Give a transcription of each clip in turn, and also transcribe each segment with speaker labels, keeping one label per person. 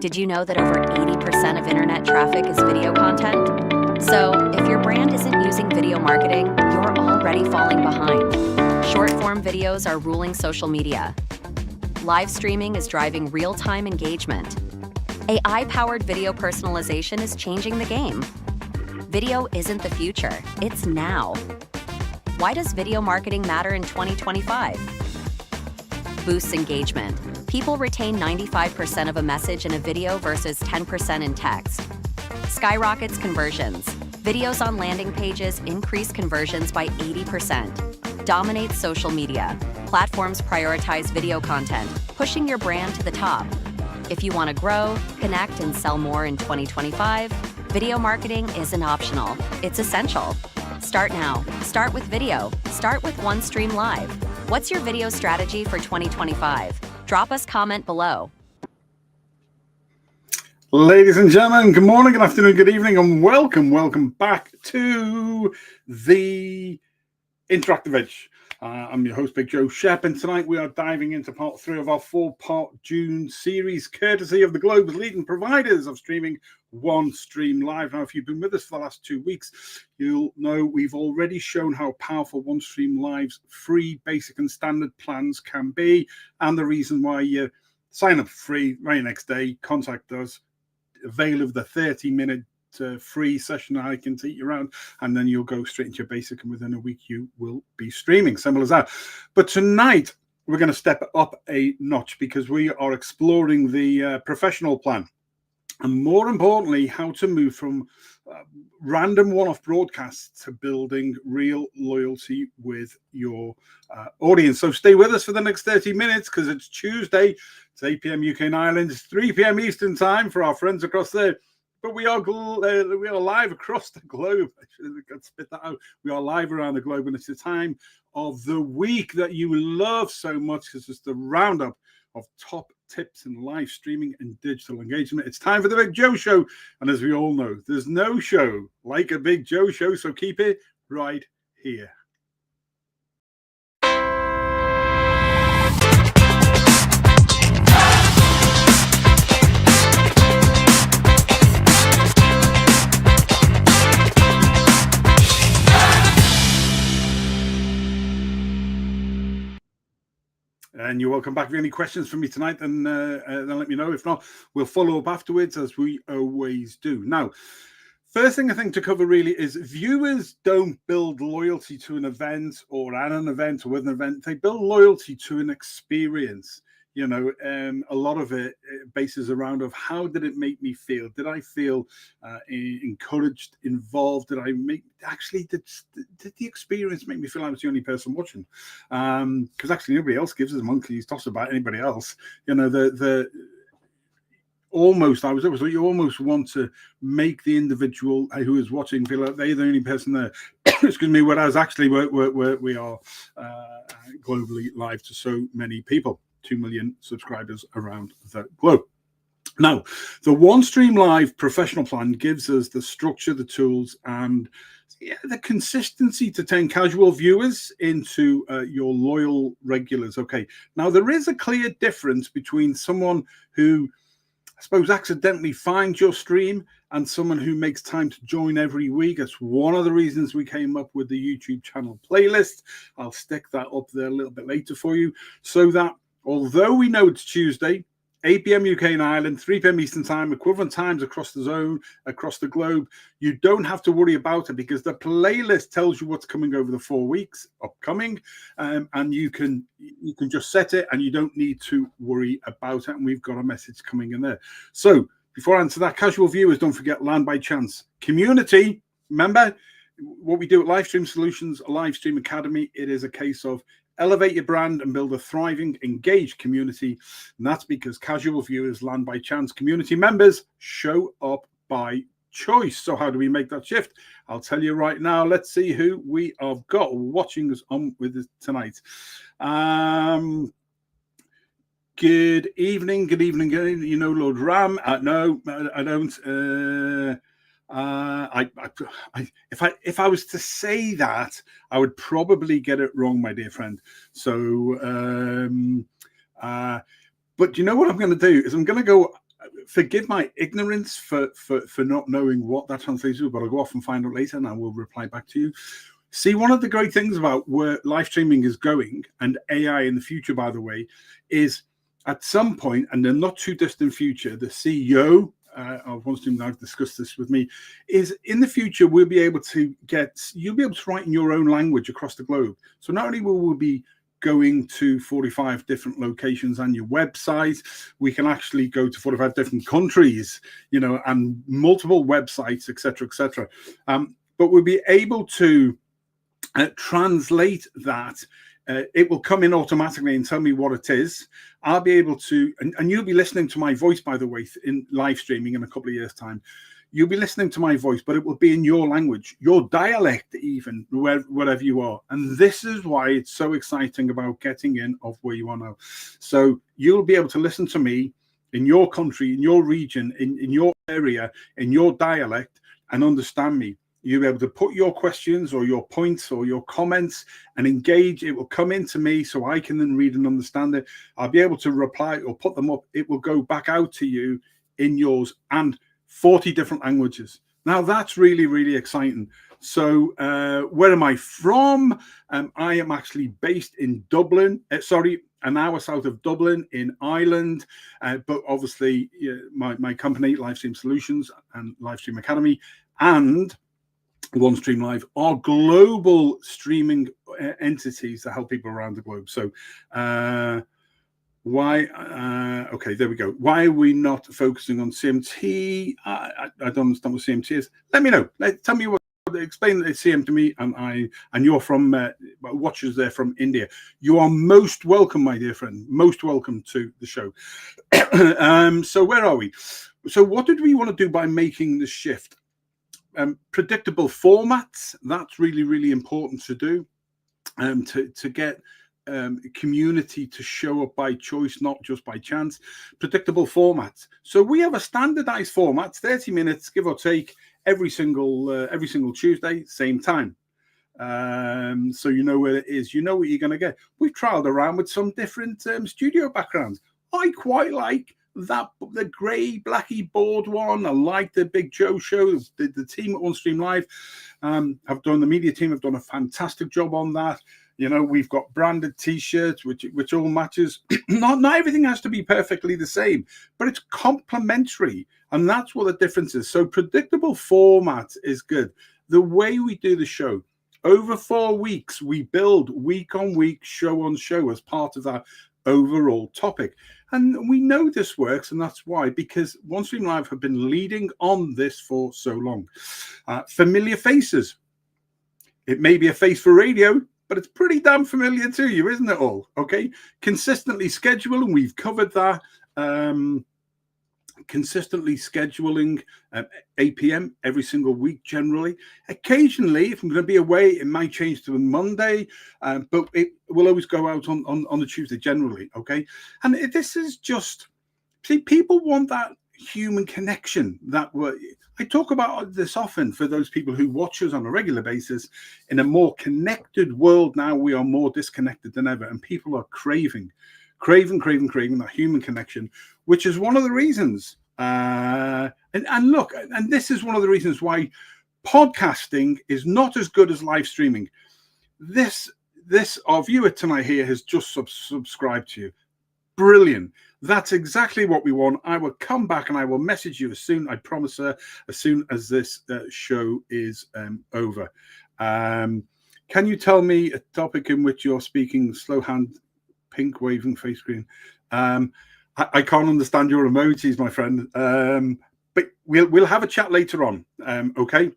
Speaker 1: Did you know that over 80% of internet traffic is video content? So, if your brand isn't using video marketing, you're already falling behind. Short-form videos are ruling social media. Live streaming is driving real-time engagement. AI-powered video personalization is changing the game. Video isn't the future, it's now. Why does video marketing matter in 2025? Boosts engagement. People retain 95% of a message in a video versus 10% in text. Skyrockets conversions. Videos on landing pages increase conversions by 80%. Dominates social media. Platforms prioritize video content, pushing your brand to the top. If you want to grow, connect, and sell more in 2025, video marketing isn't optional. It's essential. Start now. Start with video. Start with Onestream Live. What's your video strategy for 2025? Drop us a comment below.
Speaker 2: Ladies and gentlemen, good morning, good afternoon, good evening, and welcome back to the Interactive Edge. I'm your host, Big Joe Shep, and tonight we are diving into part 3 of our 4-part June series, courtesy of the globe's leading providers of streaming, Onestream Live. Now, if you've been with us for the last 2 weeks, you'll know we've already shown how powerful Onestream Live's free, basic, and standard plans can be, and the reason why you sign up free right next day, contact us, avail of the 30-minute free session I can take you around, and then you'll go straight into your basic, and within a week you will be streaming. Simple as that. But tonight we're going to step up a notch because we are exploring the professional plan, and more importantly, how to move from random one-off broadcasts to building real loyalty with your audience. So stay with us for the next 30 minutes because it's Tuesday. It's 8 p.m. UK and Ireland. It's 3 p.m. Eastern time for our friends across there. But we are live across the globe. I should have spit that out. We are live around the globe, and it's the time of the week that you love so much because it's the roundup of top tips in live streaming and digital engagement. It's time for the Big Joe Show. And as we all know, there's no show like a Big Joe Show, so keep it right here. And you're welcome back. If you have any questions for me tonight, then let me know. If not, we'll follow up afterwards, as we always do. Now, first thing I think to cover really is viewers don't build loyalty to an event or at an event or with an event. They build loyalty to an experience. You know, a lot of it bases around of how did it make me feel? Did I feel encouraged, involved? Did the experience make me feel I was the only person watching? Because actually nobody else gives us a monkey's toss about anybody else. You know, you almost want to make the individual who is watching feel like they're the only person there. Excuse me. Whereas actually we are globally live to so many people. 2 million subscribers around the globe. Now, the Onestream Live professional plan gives us the structure, the tools, and the consistency to turn casual viewers into your loyal regulars. Okay, now there is a clear difference between someone who, I suppose, accidentally finds your stream and someone who makes time to join every week. That's one of the reasons we came up with the YouTube channel playlist. I'll stick that up there a little bit later for you, so that although we know it's Tuesday, 8 p.m. UK and Ireland, 3 p.m. Eastern time, equivalent times across the zone, across the globe, you don't have to worry about it because the playlist tells you what's coming over the 4 weeks upcoming, and you can just set it and you don't need to worry about it. And we've got a message coming in there. So before I answer that, casual viewers, don't forget Land by Chance. Community, remember what we do at Livestream Solutions, Livestream Academy. It is a case of elevate your brand and build a thriving, engaged community. And that's because casual viewers land by chance. Community members show up by choice. So how do we make that shift? I'll tell you right now. Let's see who we have got watching us on with us tonight. Good evening. You know, Lord Ram. No, I don't. If I was to say that, I would probably get it wrong, my dear friend. So, but you know what I'm going to do is I'm going to go forgive my ignorance for not knowing what that translates to, but I'll go off and find out later, and I will reply back to you. See, one of the great things about where live streaming is going, and AI in the future, by the way, is at some point, and the not too distant future, the CEO of Onestream now discussed this with me, is in the future you'll be able to write in your own language across the globe. So not only will we be going to 45 different locations on your website, we can actually go to 45 different countries, and multiple websites, etc., but we'll be able to translate that. It will come in automatically and tell me what it is. I'll be able to, and you'll be listening to my voice, by the way, in live streaming in a couple of years' time. You'll be listening to my voice, but it will be in your language, your dialect, even wherever you are. And this is why it's so exciting about getting in of where you are now. So you'll be able to listen to me in your country, in your region, in your area, in your dialect, and understand me. You'll be able to put your questions or your points or your comments and engage. It will come into me so I can then read and understand it. I'll be able to reply or put them up. It will go back out to you in yours and 40 different languages. Now that's really, really exciting. So where am I from? I am actually based in Dublin, an hour south of Dublin in Ireland. But obviously my company, Livestream Solutions and Livestream Academy and Onestream Live are global streaming entities that help people around the globe. So okay, there we go. Why are we not focusing on CMT? I don't understand what CMT is. Let me know. Tell me explain the CM to me, and you're from watchers there from India. You are most welcome, my dear friend. Most welcome to the show. So where are we? So what did we want to do by making the shift? Predictable formats, that's really, really important to do, to get community to show up by choice, not just by chance. Predictable formats. So we have a standardized format, 30 minutes, give or take, every single Tuesday, same time. So you know where it is, you know what you're going to get. We've trialed around with some different studio backgrounds. I quite like the grey blacky board one. I like the Big Joe show. The team at Onestream Live the media team have done a fantastic job on that. We've got branded t-shirts which all matches. Not everything has to be perfectly the same, but it's complementary, and that's what the difference is. So predictable format is good. The way we do the show over 4 weeks, we build week on week, show on show as part of that overall topic. And we know this works, and that's why, because Onestream Live have been leading on this for so long. Familiar faces. It may be a face for radio, but it's pretty damn familiar to you, isn't it all? Okay. Consistently schedule, and we've covered that. Consistently scheduling 8 p.m. every single week generally. Occasionally, if I'm going to be away, it might change to a Monday, but it will always go out on the Tuesday generally, okay? And this is just, see, people want that human connection. I talk about this often for those people who watch us on a regular basis. In a more connected world now, we are more disconnected than ever, and people are craving that human connection, which is one of the reasons. And look, and this is one of the reasons why podcasting is not as good as live streaming. Our viewer tonight here has just subscribed to you. Brilliant. That's exactly what we want. I will come back and I will message you I promise her, as soon as this show is over. Can you tell me a topic in which you're speaking slow hand, pink waving face screen? I can't understand your emojis, my friend, but we'll have a chat later on. Okay,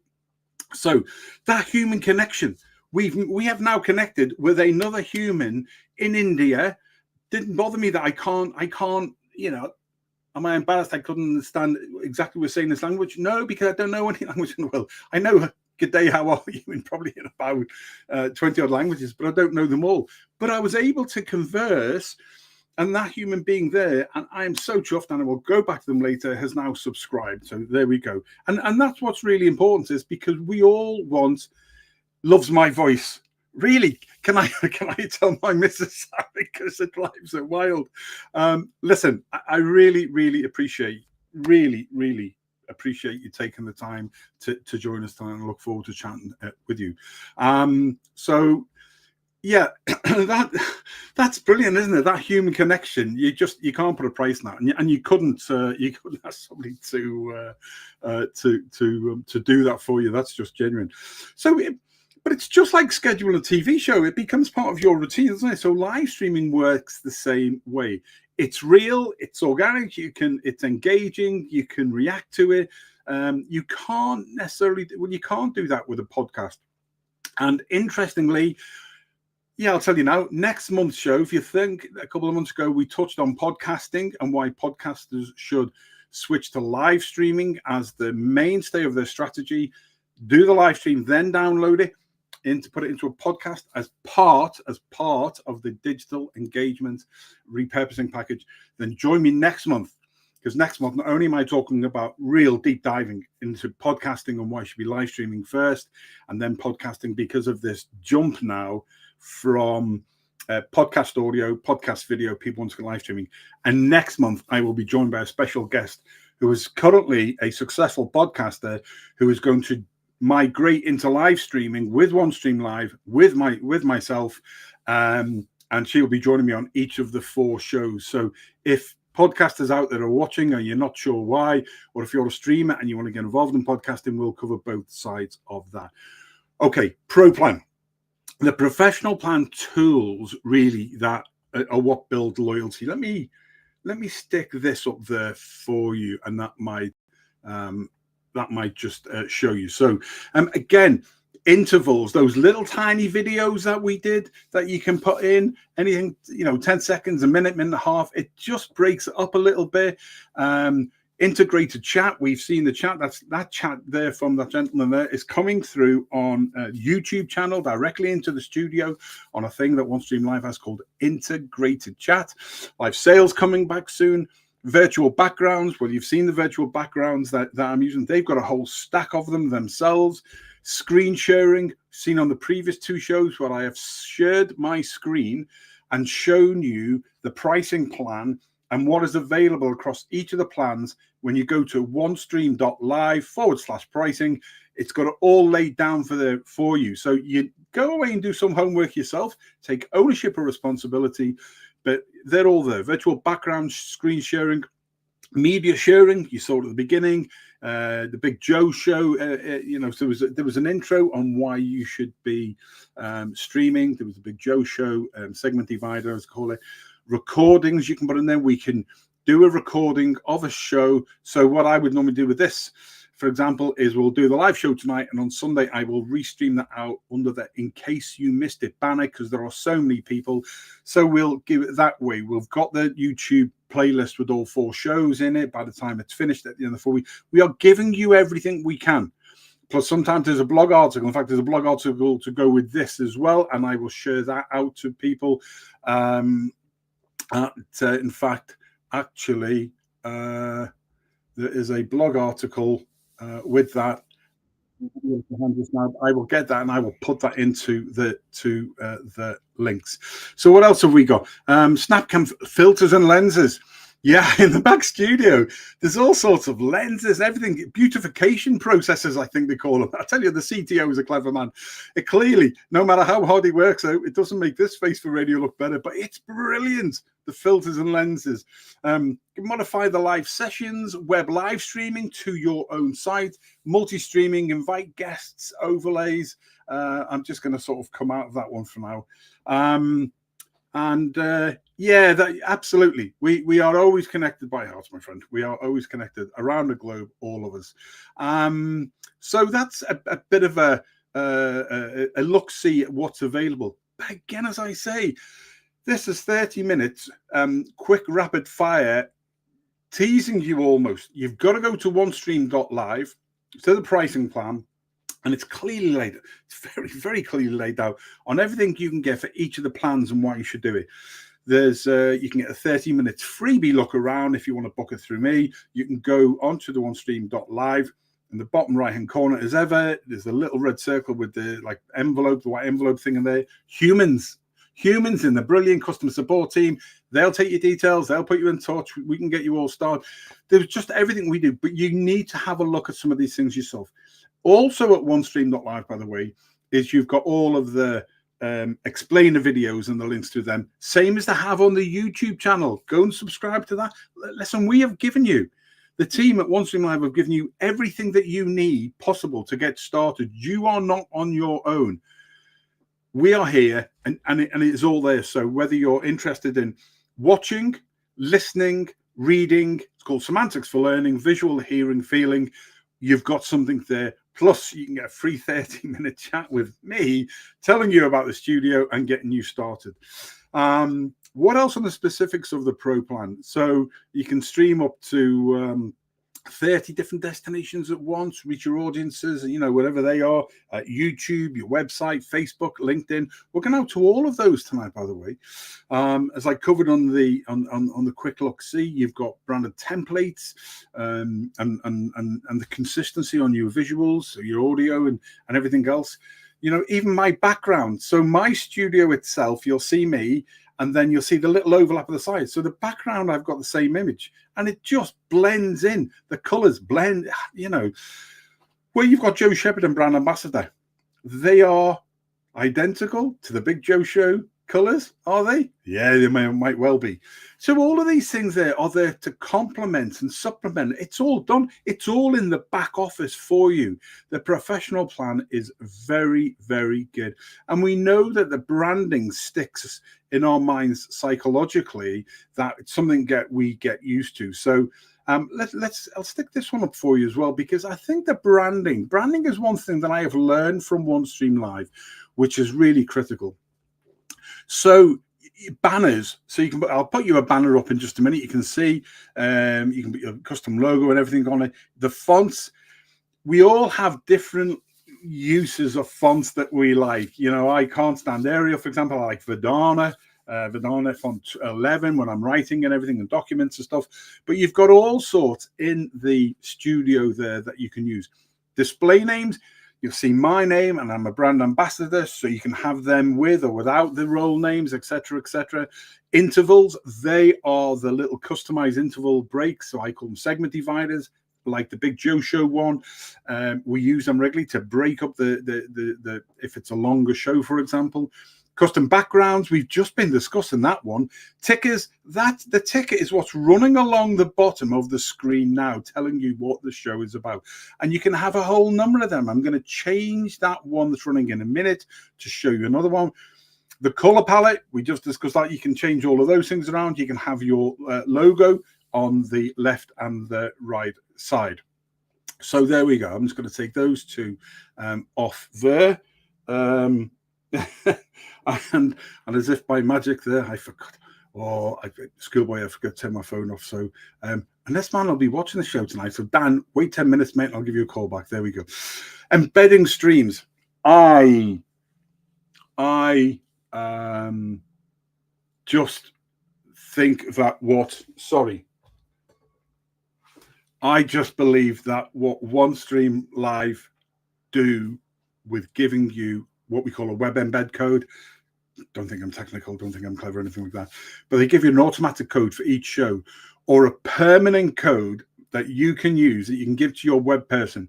Speaker 2: so that human connection, we have now connected with another human in India. Didn't bother me that I can't, am I embarrassed I couldn't understand exactly what we're saying this language? No, because I don't know any language in the world. I know good day, how are you, in probably in about 20 odd languages, but I don't know them all. But I was able to converse, and that human being there, and I am so chuffed, and I will go back to them later, has now subscribed. So there we go. And that's what's really important, is because we all want, loves my voice. Really, can I tell my missus because it drives her wild? Listen, I really, really appreciate really, really appreciate you taking the time to join us tonight, and I look forward to chatting with you. So yeah, that's brilliant, isn't it? That human connection, you can't put a price on that, and you couldn't ask somebody to do that for you. That's just genuine. So but it's just like scheduling a TV show. It becomes part of your routine, doesn't it? So live streaming works the same way. It's real, it's organic, it's engaging, you can react to it. You can't necessarily, you can't do that with a podcast. And interestingly, yeah, I'll tell you now, next month's show, if you think a couple of months ago, we touched on podcasting and why podcasters should switch to live streaming as the mainstay of their strategy, do the live stream, then download it, put it into a podcast as part of the digital engagement repurposing package. Then join me next month, because next month not only am I talking about real deep diving into podcasting and why you should be live streaming first, and then podcasting because of this jump now from podcast audio, podcast video, people want to go live streaming. And next month I will be joined by a special guest who is currently a successful podcaster who is going to migrate into live streaming with Onestream Live with myself, and she will be joining me on each of the 4 shows. So if podcasters out there are watching and you're not sure why, or if you're a streamer and you want to get involved in podcasting, we'll cover both sides of that. Okay, pro plan. The professional plan tools really that are what build loyalty. Let me stick this up there for you, and that might just show you. So again, intervals, those little tiny videos that we did that you can put in anything, 10 seconds, a minute, minute and a half. It just breaks it up a little bit. Integrated chat, we've seen the chat. That chat there from that gentleman there is coming through on a YouTube channel directly into the studio on a thing that Onestream Live has called integrated chat. Live sales coming back soon. Virtual backgrounds, well, you've seen the virtual backgrounds that I'm using. They've got a whole stack of them themselves. Screen sharing, seen on the previous 2 shows where I have shared my screen and shown you the pricing plan and what is available across each of the plans. When you go to onestream.live/pricing, it's got it all laid down for you. So you go away and do some homework yourself, take ownership or responsibility, but they're all there. Virtual background, screen sharing, media sharing, you saw it at the beginning. The Big Joe show, so there was an intro on why you should be streaming. There was a Big Joe show, segment divider, as I call it. Recordings you can put in there. We can do a recording of a show. So what I would normally do with this, for example, is we'll do the live show tonight, and on Sunday I will restream that out under the "in case you missed it" banner, because there are so many people. So we'll give it that way. We've got the YouTube playlist with all 4 shows in it by the time it's finished at the end of the 4 weeks. We are giving you everything we can. Plus, sometimes there's a blog article. In fact, there's a blog article to go with this as well, and I will share that out to people. In fact, actually, there is a blog article with that. I will get that and I will put that into the links. So what else have we got? Snapcam filters and lenses. Yeah, in the back studio, there's all sorts of lenses, everything, beautification processes, I think they call them. I tell you, the CTO is a clever man. It clearly, no matter how hard he works out, it doesn't make this face for radio look better, but it's brilliant, the filters and lenses. You can modify the live sessions, web live streaming to your own site, multi-streaming, invite guests, overlays. I'm just going to sort of come out of that one for now. Yeah, absolutely. We are always connected by heart, my friend. We are always connected around the globe, all of us. So that's a bit of a look-see at what's available. But again, as I say, this is 30 minutes, quick, rapid fire, teasing you almost. You've got to go to onestream.live, to the pricing plan, and it's clearly laid out. It's very, very clearly laid out on everything you can get for each of the plans and why you should do it. There's you can get a 30-minute freebie look around if you want to book it through me. You can go onto the onestream.live. In the bottom right-hand corner, as ever, there's a little red circle with the envelope, the white envelope thing in there. Humans humans in the brilliant customer support team. They'll take your details. They'll put you in touch. We can get you all started. There's just everything we do, but you need to have a look at some of these things yourself. Also at onestream.live, by the way, is you've got all of the explainer videos and the links to them, same as they have on the YouTube channel. Go and subscribe to that. Listen, we have given you, the team at OneStream Live have given you everything that you need possible to get started. You are not on your own. We are here, and it is all there. So whether you're interested in watching, listening, reading, it's called Semantics for Learning, visual, hearing, feeling, you've got something there. Plus, you can get a free 30-minute chat with me telling you about the studio and getting you started. What else on the specifics of the Pro plan? So you can stream up to 30 different destinations at once, reach your audiences, you know, wherever they are, YouTube, your website, Facebook, LinkedIn. We're going out to all of those tonight, by the way. As I covered on the quick look, see, you've got branded templates and the consistency on your visuals, your audio and everything else. You know, even my background. So my studio itself, you'll see me, and then you'll see the little overlap of the side. So the background, I've got the same image, and it just blends in. The colors blend, you know. Where you've got Joe Shepherd and Brand Ambassador, they are identical to the Big Joe Show colors, are they? Yeah, they might well be. So all of these things there are there to complement and supplement. It's all done. It's all in the back office for you. The professional plan is very, very good. And we know that the branding sticks in our minds psychologically, that it's something that we get used to. So I'll stick this one up for you as well, because I think that branding is one thing that I have learned from OneStream Live, which is really critical. So banners, so you can I'll put you a banner up in just a minute. You can see you can put your custom logo and everything on it. The fonts, we all have different uses of fonts that we like. You know, I can't stand Arial, for example. I like Verdana font 11 when I'm writing and everything, and documents and stuff. But you've got all sorts in the studio there that you can use. Display names, you'll see my name, and I'm a brand ambassador, so you can have them with or without the role names, etc., etc. Intervals, they are the little customized interval breaks, so I call them segment dividers, like the Big Joe Show one. We use them regularly to break up the if it's a longer show, for example. Custom backgrounds, we've just been discussing that one. Tickers, the ticker is what's running along the bottom of the screen now, telling you what the show is about. And you can have a whole number of them. I'm going to change that one that's running in a minute to show you another one. The color palette, we just discussed that. You can change all of those things around. You can have your logo on the left and the right side. So there we go. I'm just going to take those two off there. And as if by magic there, I forgot. Oh, schoolboy, I forgot to turn my phone off. So, and this man will be watching the show tonight. So, Dan, wait 10 minutes, mate, and I'll give you a call back. There we go. Embedding streams. I just think that I just believe that what OneStream Live do with giving you what we call a web embed code. Don't think I'm technical, don't think I'm clever, anything like that. But they give you an automatic code for each show, or a permanent code that you can use, that you can give to your web person.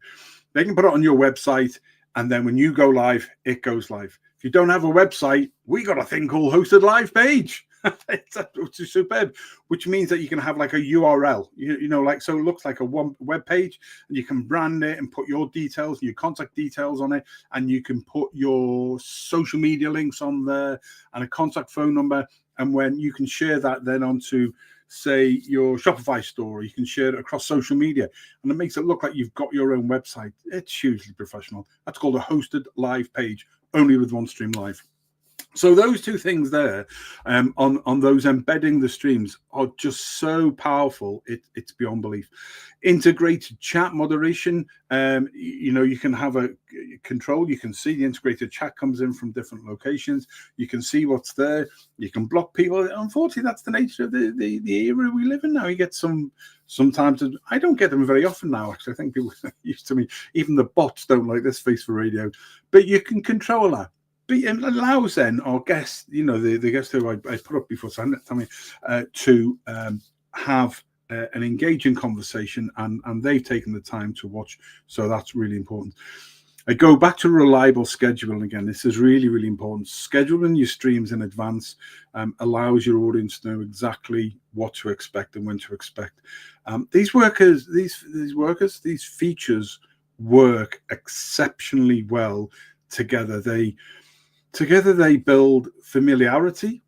Speaker 2: They can put it on your website, and then when you go live, it goes live. If you don't have a website, we got a thing called Hosted Live Page. Which is superb, which means that you can have like a URL, you know, like, so it looks like a one web page, and you can brand it and put your details, your contact details on it, and you can put your social media links on there and a contact phone number. And when you can share that then onto, say, your Shopify store, you can share it across social media, and it makes it look like you've got your own website. It's hugely professional. That's called a Hosted Live Page, only with OneStream Live. So those two things there on those embedding the streams are just so powerful. It's beyond belief. Integrated chat moderation. You know, you can have a control. You can see the integrated chat comes in from different locations. You can see what's there. You can block people. Unfortunately, that's the nature of the era we live in now. You get sometimes. I don't get them very often now, actually. I think people are used to me. Even the bots don't like this face for radio. But you can control that. it allows then our guests, the guests who I put up before, to have an engaging conversation, and they've taken the time to watch. So that's really important. I go back to reliable scheduling again. This is really, really important. Scheduling your streams in advance allows your audience to know exactly what to expect and when to expect. These features work exceptionally well together. They build familiarity,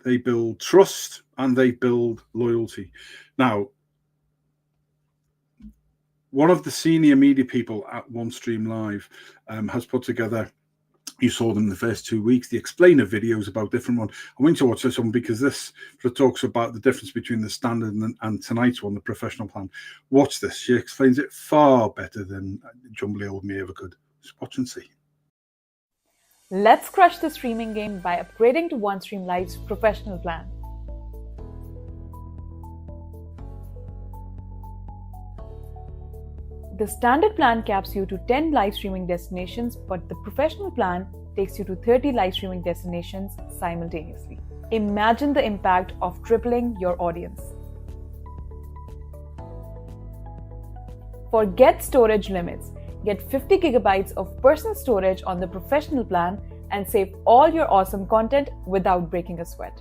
Speaker 2: they build trust, and they build loyalty. Now, one of the senior media people at Onestream Live has put together, you saw them the first 2 weeks, the explainer videos about different ones. I want you to watch this one because this talks about the difference between the standard and tonight's one, the professional plan. Watch this. She explains it far better than jumbly old me ever could. Just watch and see.
Speaker 3: Let's crush the streaming game by upgrading to Onestream Live's professional plan. The standard plan caps you to 10 live streaming destinations, but the professional plan takes you to 30 live streaming destinations simultaneously. Imagine the impact of tripling your audience. Forget storage limits. Get 50 gigabytes of personal storage on the professional plan and save all your awesome content without breaking a sweat.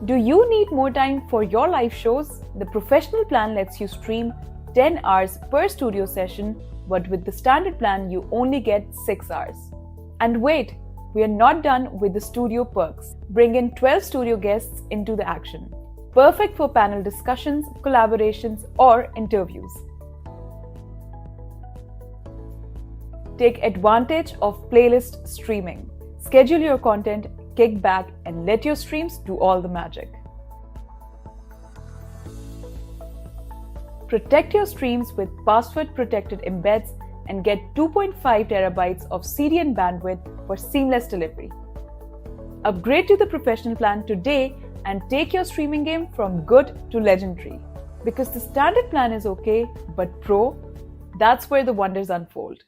Speaker 3: Do you need more time for your live shows? The professional plan lets you stream 10 hours per studio session, but with the standard plan, you only get 6 hours. And wait, we are not done with the studio perks. Bring in 12 studio guests into the action. Perfect for panel discussions, collaborations, or interviews. Take advantage of playlist streaming. Schedule your content, kick back, and let your streams do all the magic. Protect your streams with password-protected embeds and get 2.5 terabytes of CDN bandwidth for seamless delivery. Upgrade to the professional plan today and take your streaming game from good to legendary. Because the standard plan is okay, but pro, that's where the wonders unfold.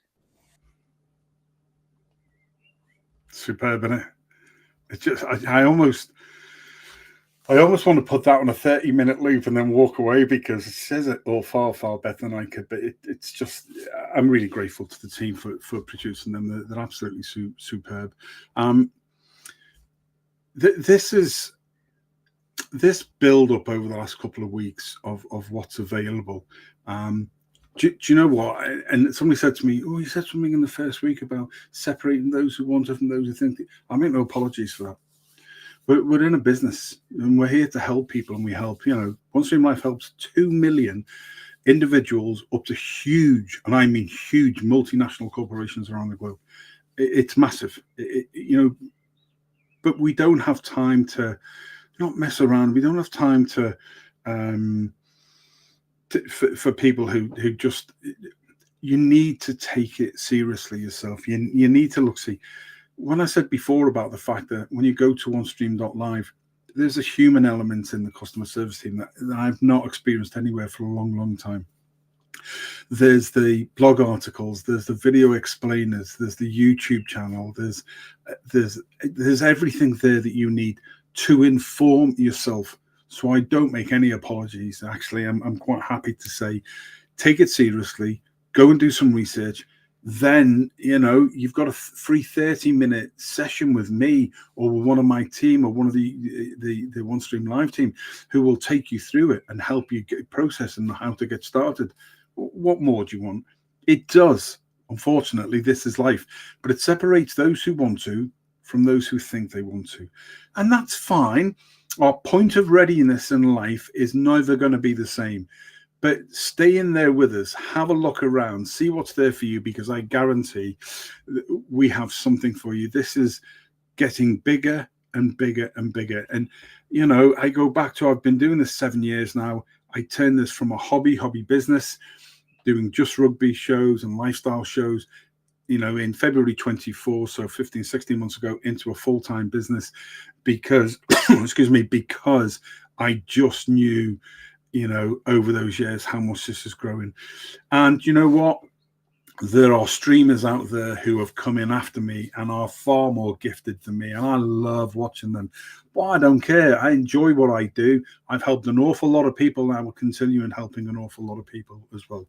Speaker 2: Superb, isn't it? It's just, I almost want to put that on a 30-minute loop and then walk away because it says it all far, far better than I could. But it's just, I'm really grateful to the team for producing them. They're absolutely superb. This build up over the last couple of weeks of what's available. Do you know what? And somebody said to me, "Oh, you said something in the first week about separating those who want it from those who think." I make no apologies for that. We're in a business and we're here to help people, and we help. Onestream Life helps 2 million individuals up to huge, and I mean huge, multinational corporations around the globe. It's massive, but we don't have time to not mess around. We don't have time to. For people who just, you need to take it seriously yourself. You need to see. When I said before about the fact that when you go to onestream.live, there's a human element in the customer service team that I've not experienced anywhere for a long, long time. There's the blog articles, there's the video explainers, there's the YouTube channel, there's everything there that you need to inform yourself. So I don't make any apologies. Actually, I'm quite happy to say, take it seriously, go and do some research. Then, you've got a free 30-minute session with me or with one of my team or one of the Onestream Live team who will take you through it and help you get process and how to get started. What more do you want? It does. Unfortunately, this is life, but it separates those who want to from those who think they want to. And that's fine. Our point of readiness in life is never going to be the same, but stay in there with us, have a look around, see what's there for you, because I guarantee we have something for you. This is getting bigger and bigger and bigger. And, I go back to, I've been doing this 7 years now. I turned this from a hobby business, doing just rugby shows and lifestyle shows, in February 24, so 15, 16 months ago, into a full-time business because, because I just knew, over those years how much this is growing. And you know what? there are streamers out there who have come in after me and are far more gifted than me, and I love watching them. But I don't care. I enjoy what I do. I've helped an awful lot of people, and I will continue in helping an awful lot of people as well.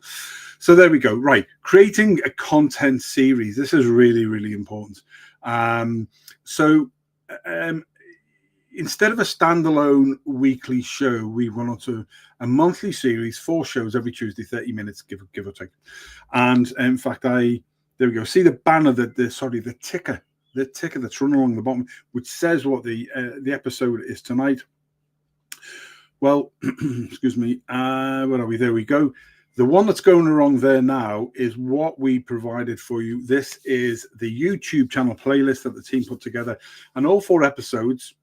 Speaker 2: So there we go. Right, creating a content series. This is really, really important. Instead of a standalone weekly show, we run onto a monthly series, 4 shows every Tuesday, 30 minutes, give or take. And in fact, there we go. See the banner, the ticker that's running along the bottom, which says what the episode is tonight. Well, excuse me. Where are we? There we go. The one that's going along there now is what we provided for you. This is the YouTube channel playlist that the team put together, and all 4 episodes.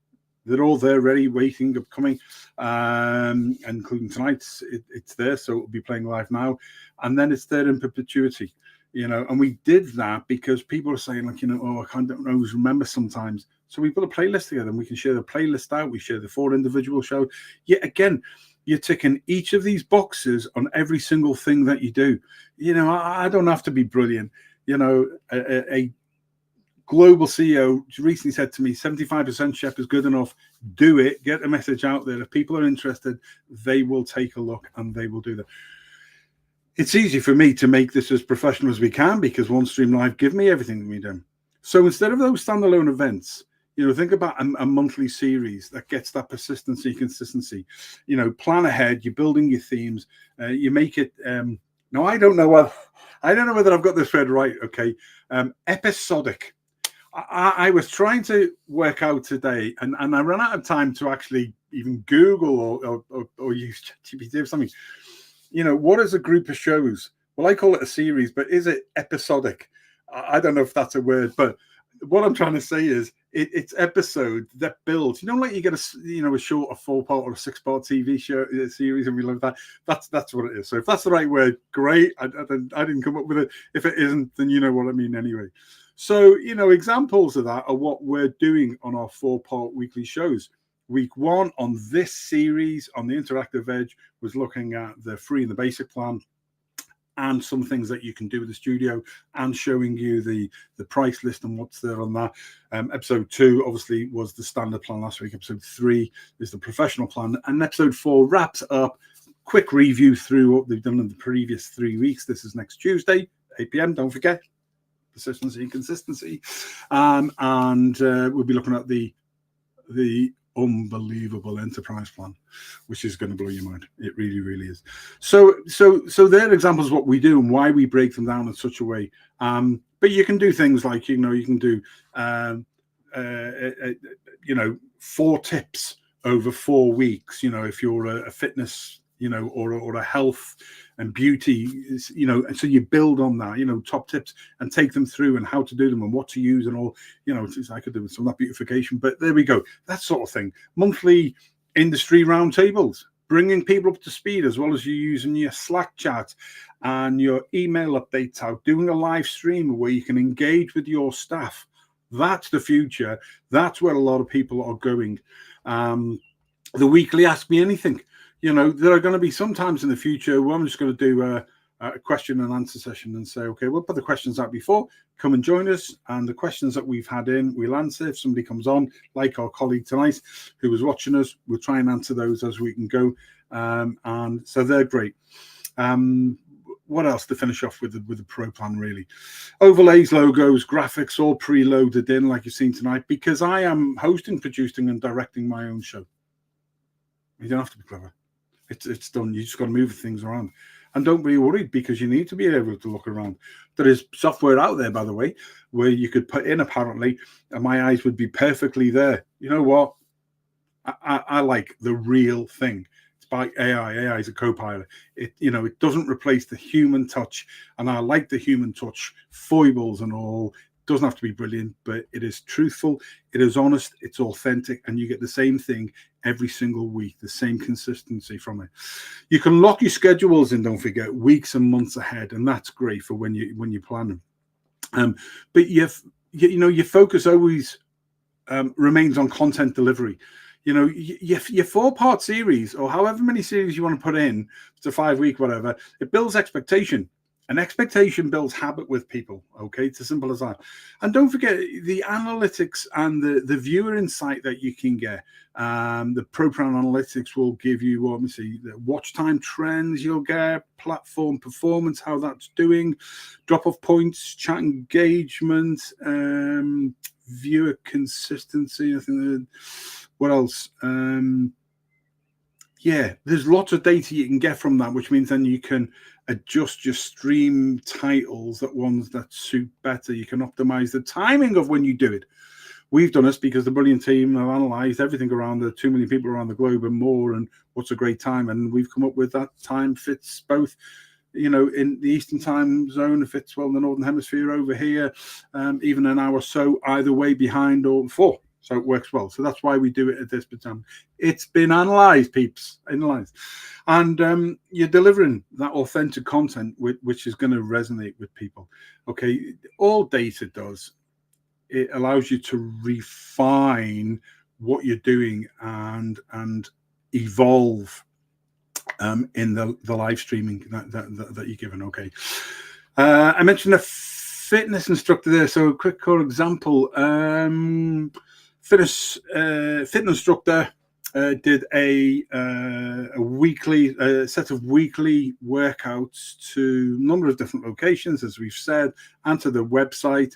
Speaker 2: They're all there, ready, waiting, upcoming, including tonight's. It's there, so it'll be playing live now, and then it's there in perpetuity, And we did that because people are saying, like, I don't always remember sometimes. So we put a playlist together, and we can share the playlist out. We share the 4 individual shows. Yet again, you're ticking each of these boxes on every single thing that you do. I don't have to be brilliant. A global CEO recently said to me, 75% chef is good enough. Do it. Get the message out there. If people are interested, they will take a look and they will do that. It's easy for me to make this as professional as we can because Onestream Live give me everything that we do. So instead of those standalone events, think about a monthly series that gets that consistency. Plan ahead. You're building your themes. You make it. Now I don't know whether I've got this read right. Okay, episodic. I was trying to work out today, and I ran out of time to actually even Google or use ChatGPT or something. What is a group of shows? Well, I call it a series, but is it episodic? I don't know if that's a word, but what I'm trying to say is it's episode that builds. Like you get a short, a 4-part or a 6-part TV show series, and we love that. That's what it is. So if that's the right word, great. I didn't come up with it. If it isn't, then you know what I mean anyway. So, examples of that are what we're doing on our 4-part weekly shows. Week 1 on this series on the Interactive Edge was looking at the free and the basic plan and some things that you can do with the studio and showing you the price list and what's there on that. Episode 2, obviously, was the standard plan last week. Episode 3 is the professional plan. And episode 4 wraps up. Quick review through what they've done in the previous 3 weeks. This is next Tuesday, 8 p.m. Don't forget. Consistency and consistency, and we'll be looking at the unbelievable enterprise plan, which is going to blow your mind. It really, really is. So they're examples of what we do and why we break them down in such a way. But you can do things like you can do 4 tips over 4 weeks. If you're a fitness, or a health and beauty, so you build on that, top tips and take them through and how to do them and what to use and all, I could do with some of that beautification, but there we go. That sort of thing. Monthly industry roundtables, bringing people up to speed, as well as you using your Slack chat and your email updates out, doing a live stream where you can engage with your staff. That's the future. That's where a lot of people are going. The weekly Ask Me Anything. There are going to be some times in the future where I'm just going to do a question and answer session and say, okay, we'll put the questions out before, come and join us. And the questions that we've had in, we'll answer. If somebody comes on, like our colleague tonight who was watching us, we'll try and answer those as we can go. And so they're great. What else to finish off with the pro plan, really? Overlays, logos, graphics, all preloaded in like you've seen tonight, because I am hosting, producing and directing my own show. You don't have to be clever. It's done. You just got to move things around. And don't be worried, because you need to be able to look around. There is software out there, by the way, where you could put in, apparently, and my eyes would be perfectly there. You know what? I like the real thing. It's by AI. AI is a co-pilot. It doesn't replace the human touch. And I like the human touch, foibles and all. Doesn't have to be brilliant, but it is truthful, it is honest, it's authentic, and you get the same thing every single week, the same consistency from it. You can lock your schedules in, don't forget, weeks and months ahead, and that's great for when you plan them. But your focus always remains on content delivery. Your 4-part series, or however many series you want to put in, it's a 5-week, whatever, it builds expectation. An expectation builds habit with people. Okay, it's as simple as that. And don't forget the analytics and the viewer insight that you can get. The program analytics will give you, obviously, the watch time trends you'll get, platform performance, how that's doing, drop-off points, chat engagement, viewer consistency. I think what else? Yeah, there's lots of data you can get from that, which means then you can adjust your stream titles, that ones that suit better. You can optimize the timing of when you do it. We've done this because the brilliant team have analyzed everything around the 2 million people around the globe and more, and what's a great time. And we've come up with that time fits both, you know, in the Eastern time zone, it fits well in the Northern Hemisphere over here, even an hour or so either way behind or before. So it works well. So that's why we do it at this time. It's been analyzed, peeps, analyzed. And you're delivering that authentic content, which is going to resonate with people. Okay, all data does, it allows you to refine what you're doing and evolve in the live streaming that you're given. Okay, I mentioned a fitness instructor there. So a quick core example. Fitness instructor did a weekly set of weekly workouts to a number of different locations, as we've said, and to the website,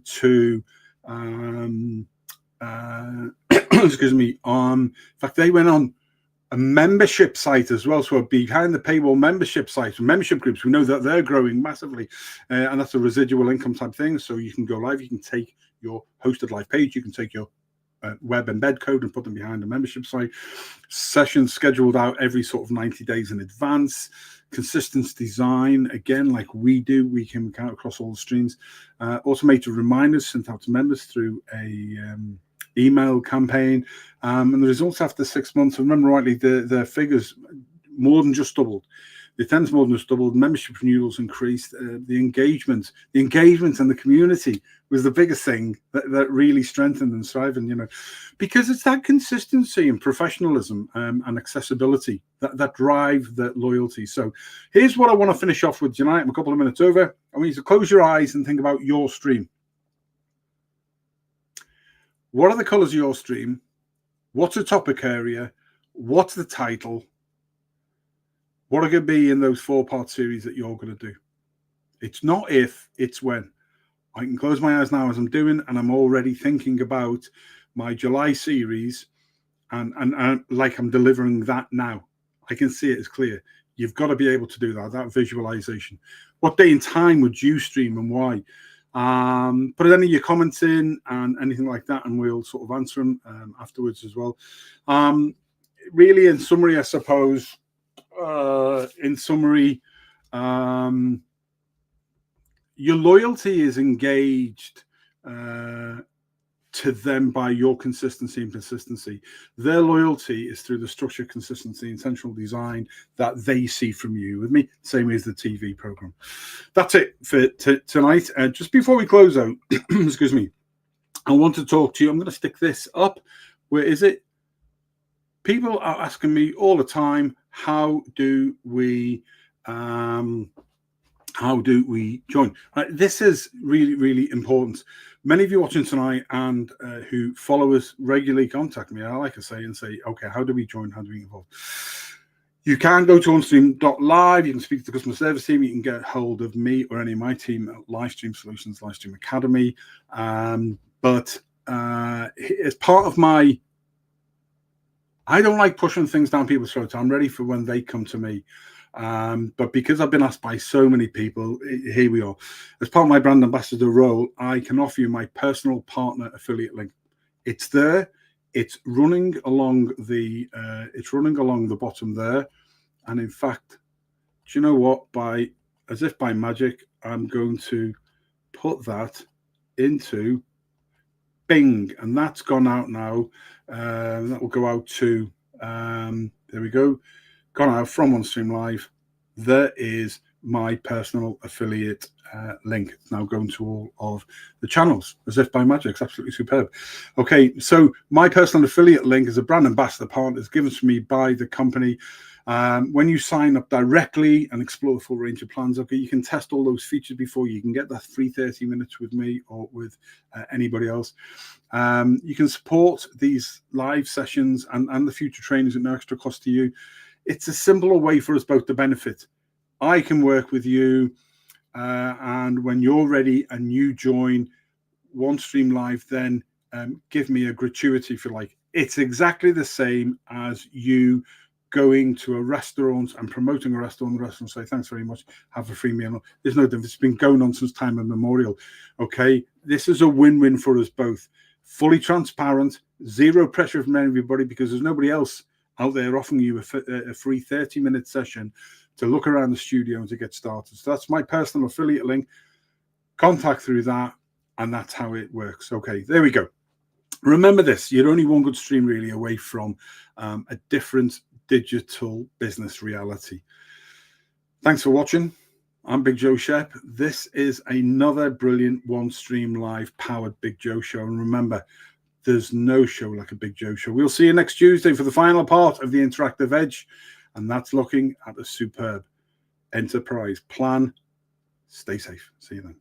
Speaker 2: to excuse me. In fact, they went on a membership site as well, so a behind the paywall membership site, membership groups. We know that they're growing massively, and that's a residual income type thing. So you can go live, you can take your hosted live page, you can take your web embed code and put them behind a membership site. Sessions scheduled out every sort of 90 days in advance. Consistent design, again, like we do, we can count across all the streams. Automated reminders sent out to members through a email campaign, and the results after 6 months, if I remember rightly, the figures more than just doubled. The attendance more than just doubled. Membership renewals increased. The engagement and the community was the biggest thing that really strengthened and strengthened, you know, because it's that consistency and professionalism and accessibility that drive the loyalty. So here's what I want to finish off with tonight. I'm a couple of minutes over. I want you to close your eyes and think about your stream. What are the colors of your stream? What's the topic area? What's the title? What are going to be in those 4-part series that you're going to do? It's not if, it's when. I can close my eyes now as I'm doing, and I'm already thinking about my July series, and like I'm delivering that now. I can see it as clear. You've got to be able to do that visualization. What day and time would you stream and why? Put any of your comments in and anything like that, and we'll sort of answer them afterwards as well. Really, in summary, I suppose, your loyalty is engaged to them by your consistency and persistency. Their loyalty is through the structure, consistency, intentional design that they see from you. With me, same as the TV program. That's it for tonight. Just before we close out, excuse me, I want to talk to you. I'm going to stick this up. Where is it? People are asking me all the time, how do we join? This is really, really important. Many of you watching tonight and who follow us regularly contact me, I like to say, and say, okay, how do we join? How do we involve? You can go to onestream.live. You can speak to the customer service team. You can get hold of me or any of my team at Livestream Solutions, Livestream Academy. But as part of my, I don't like pushing things down people's throats. I'm ready for when they come to me. But because I've been asked by so many people, here we are. As part of my brand ambassador role, I can offer you my personal partner affiliate link. It's there. It's running along the bottom there. And in fact, do you know what? As if by magic, I'm going to put that into Bing, and that's gone out now. That will go out to there we go. Gone out from Onestream Live. There is my personal affiliate link. It's now going to all of the channels as if by magic. It's absolutely superb. Okay, so my personal affiliate link is a brand ambassador partner that's given to me by the company. When you sign up directly and explore the full range of plans, okay, you can test all those features before you can get that free 30 minutes with me or with anybody else. You can support these live sessions and the future trainings at no extra cost to you. It's a simpler way for us both to benefit. I can work with you, and when you're ready and you join Onestream Live, then give me a gratuity if you like. It's exactly the same as you going to a restaurant and promoting a restaurant. The restaurant say, thanks very much, have a free meal. There's no difference. It's been going on since time immemorial. Okay, this is a win-win for us both. Fully transparent, zero pressure from everybody, because there's nobody else out there offering you a free 30-minute session to look around the studio and to get started. So that's my personal affiliate link. Contact through that, and that's how it works. Okay, there we go. Remember this, you're only one good stream really away from a different digital business reality. Thanks for watching. I'm Big Joe Shep. This is another brilliant Onestream Live powered Big Joe show. And remember, there's no show like a Big Joe show. We'll see you next Tuesday for the final part of the Interactive Edge. And that's looking at a superb enterprise plan. Stay safe. See you then.